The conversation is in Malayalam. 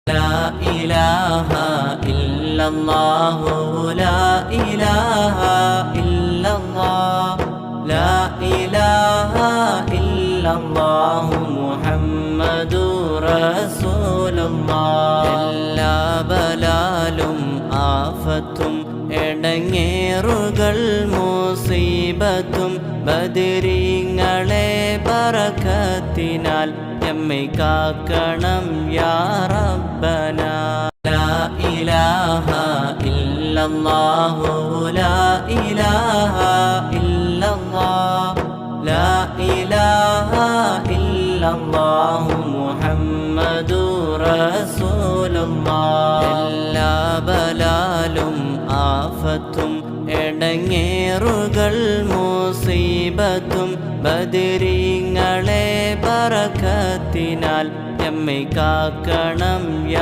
لا إله إلا الله لا إله إلا الله لا إله إلا الله محمد رسول الله എല്ലാ ബലാലും ആഫത്തും എടങ്ങേറുകൾ മുസീബത്തും ബദരീങ്ങളെ ബറക്കത്തിനാൽ നമ്മെ കാക്കണം യാ റബ്ബന ലാ ഇലാഹ ഇല്ലല്ലാഹു ലാ ഇലാഹ ഇല്ലല്ലാഹ് ലാ ഇലാഹ ഇല്ലല്ലാഹു മുഹമ്മദുർ റസൂലുള്ളാഹ് എല്ലാ ബലാലും ആഫത്തും എടങ്ങേറുകൾ മുസീബത്തും ബദരീങ്ങളെ ബറക്കത്തിനാൽ നമ്മെ കാക്കണം യാ